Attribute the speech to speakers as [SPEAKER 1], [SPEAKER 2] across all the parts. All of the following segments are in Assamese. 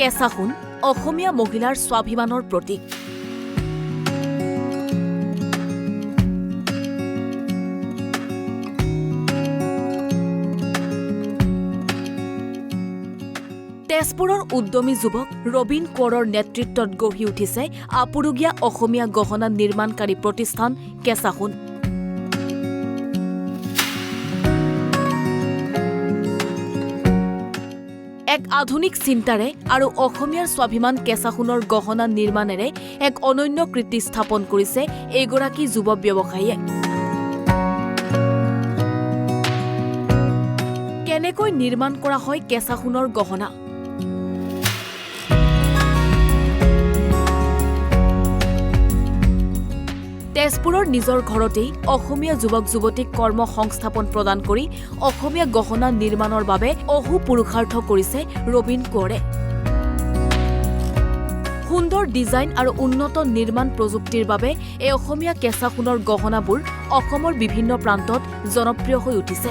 [SPEAKER 1] কেসাখুন অসমীয়া মহিলাৰ স্বাভিমানৰ প্ৰতীক। তেজপুৰৰ উদ্যমী যুৱক ৰবীন কোঁৱৰৰ নেতৃত্বত গঢ়ি উঠিছে আপুৰুগীয়া অসমীয়া গহনা নিৰ্মাণকাৰী প্ৰতিষ্ঠান কেসাখুন। এক আধুনিক চিন্তাৰে আৰু অসমীয়াৰ স্বাভিমান কেসাখুনৰ গহনা নিৰ্মাণেৰে এক অনন্য কৃতি স্থাপন কৰিছে এইগৰাকী যুৱ ব্যৱসায়ীয়ে। কেনেকৈ নিৰ্মাণ কৰা হয় কেসাখুনৰ গহনা? তেজপুৰৰ নিজৰ ঘৰতেই অসমীয়া যুৱক যুৱতীক কৰ্ম সংস্থাপন প্ৰদান কৰি অসমীয়া গহনা নিৰ্মাণৰ বাবে অহু পুৰুষাৰ্থ কৰিছে ৰবীন কোঁৱৰে। সুন্দৰ ডিজাইন আৰু উন্নত নিৰ্মাণ প্ৰযুক্তিৰ বাবে এই অসমীয়া কেঁচাখুনৰ গহনাবোৰ অসমৰ বিভিন্ন প্ৰান্তত জনপ্ৰিয় হৈ উঠিছে।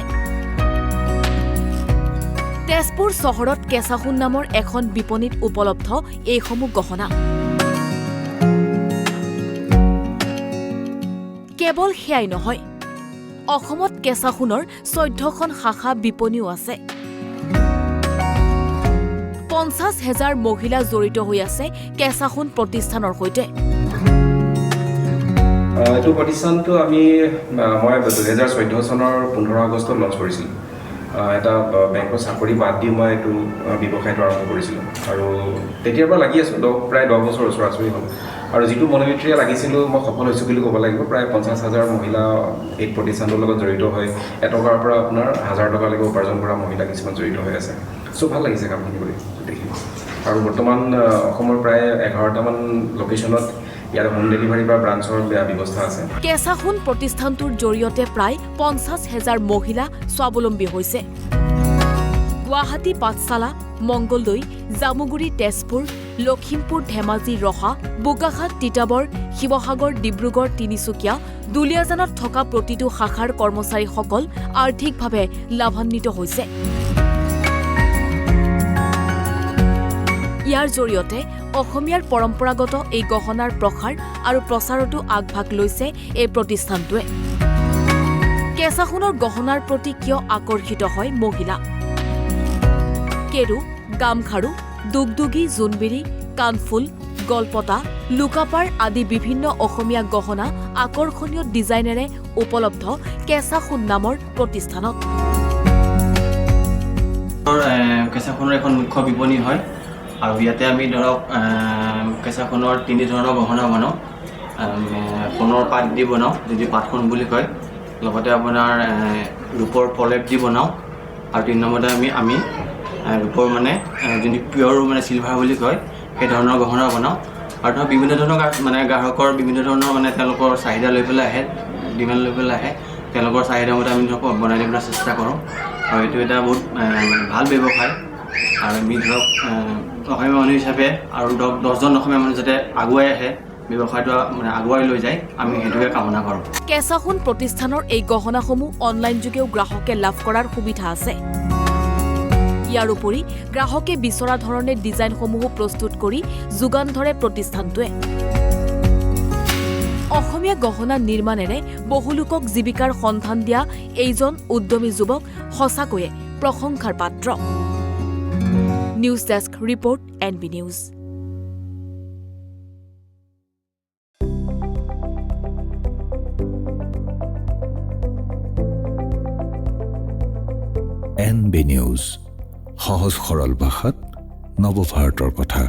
[SPEAKER 1] তেজপুৰ চহৰত কেসাখুন নামৰ এখন বিপণীত উপলব্ধ এইসমূহ গহনা। কেৱল সেয়াই নহয়, অসমত কেসাখুনৰ 14খন শাখা বিপণীও আছে। 50,000 মহিলা জড়িত হৈ আছে কেসাখুন প্ৰতিষ্ঠানৰ সৈতে।
[SPEAKER 2] এইটো প্ৰতিষ্ঠানটো মই 2014 চনৰ 15 আগষ্টত লঞ্চ কৰিছিলোঁ। এটা বেংকৰ চাকৰি বাদ দি মই এইটো ব্যৱসায়টো আৰম্ভ কৰিছিলোঁ আৰু তেতিয়াৰ পৰা লাগি আছোঁ প্ৰায় 10 বছৰ ওচৰা-ওচৰি হ'ল। আৰু যিটো মনোমেট্ৰিয়ে লাগিছিলোঁ মই সফল হৈছোঁ বুলি ক'ব লাগিব। প্ৰায় 50,000 মহিলা এই প্ৰতিষ্ঠানটোৰ লগত জড়িত হৈ এটকাৰ পৰা আপোনাৰ 1000 টকালৈকে উপাৰ্জন কৰা মহিলা কিছুমান জড়িত হৈ আছে। চ' ভাল লাগিছে কামখিনি কৰি দেখি। আৰু বৰ্তমান অসমৰ প্ৰায় 11টামান লোকেশ্যনত ইয়াৰ হোম ডেলিভাৰী বা ব্ৰাঞ্চৰ ব্যৱস্থা আছে।
[SPEAKER 1] কেসাখুন প্ৰতিষ্ঠানটোৰ জৰিয়তে প্ৰায় 50,000 মহিলা স্বাৱলম্বী হৈছে। গুৱাহাটী, পাঠশালা, মংগলদৈ, জামুগুৰি, তেজপুৰ, লখিমপুৰ, ধেমাজি, ৰহা, বোকাখাত, তিতাবৰ, শিৱসাগৰ, ডিব্ৰুগড়, তিনিচুকীয়া, দুলীয়াজানত থকা প্ৰতিটো শাখাৰ কৰ্মচাৰীসকল আৰ্থিকভাৱে লাভান্বিত হৈছে। ইয়াৰ জৰিয়তে অসমীয়াৰ পৰম্পৰাগত এই গহনাৰ প্ৰসাৰ আৰু প্ৰচাৰতো আগভাগ লৈছে এই প্ৰতিষ্ঠানটোৱে। কেসাখুনৰ গহনাৰ প্ৰতি কিয় আকৰ্ষিত হয় মহিলা? কেৰু, গামখাৰু, দুগদুগী, জোনবিৰি, কাণফুল, গলপতা, লুকাপাৰ আদি বিভিন্ন অসমীয়া গহনা আকৰ্ষণীয় ডিজাইনেৰে উপলব্ধ কেসাখুন নামৰ প্ৰতিষ্ঠানত।
[SPEAKER 3] কেসাখুনৰ এখন মুখ্য বিপণী হয় আৰু ইয়াতে আমি ধৰক কেঁচাখনৰ 3 ধৰণৰ গহনা বনাওঁ। সোণৰ পাত দি বনাওঁ, যদি পাতসোণ বুলি কয়। লগতে আপোনাৰ ৰূপৰ প্ৰলেপ দি বনাওঁ আৰু 3 নম্বৰতে আমি ৰূপৰ যোনটো পিয়ৰ চিলভাৰ বুলি কয় সেই ধৰণৰ গহনা বনাওঁ। আৰু ধৰক বিভিন্ন ধৰণৰ গ্ৰাহকৰ বিভিন্ন ধৰণৰ তেওঁলোকৰ চাহিদা লৈ পেলাই আহে, ডিমাণ্ড লৈ পেলাই আহে। তেওঁলোকৰ চাহিদা মতে আমি ধৰক বনাই দিবলৈ চেষ্টা কৰোঁ। আৰু এইটো এটা বহুত ভাল ব্যৱসায়। আৰু আমি ধৰক অসমীয়া মানুহ হিচাপে আৰু ধৰক 10জন অসমীয়া মানুহ যাতে আগুৱাই আহে, ব্যৱসায়টো আগুৱাই লৈ যায়, আমি সেইটোকে কামনা কৰোঁ।
[SPEAKER 1] কেসাখুন প্ৰতিষ্ঠানৰ এই গহনাসমূহ অনলাইন যোগেও গ্ৰাহকে লাভ কৰাৰ সুবিধা আছে। ইয়াৰ উপৰি গ্ৰাহকে বিচৰা ধৰণে ডিজাইনসমূহো প্ৰস্তুত কৰি যোগান ধৰে প্ৰতিষ্ঠানটোৱে। অসমীয়া গহনা নিৰ্মাণেৰে বহু লোকক জীৱিকাৰ সন্ধান দিয়া এইজন উদ্যমী যুৱক সঁচাকৈয়ে প্ৰশংসাৰ পাত্ৰ। News desk report NB news.
[SPEAKER 4] NB news, সহজ সৰল ভাষাত নৱভাৰতৰ কথা।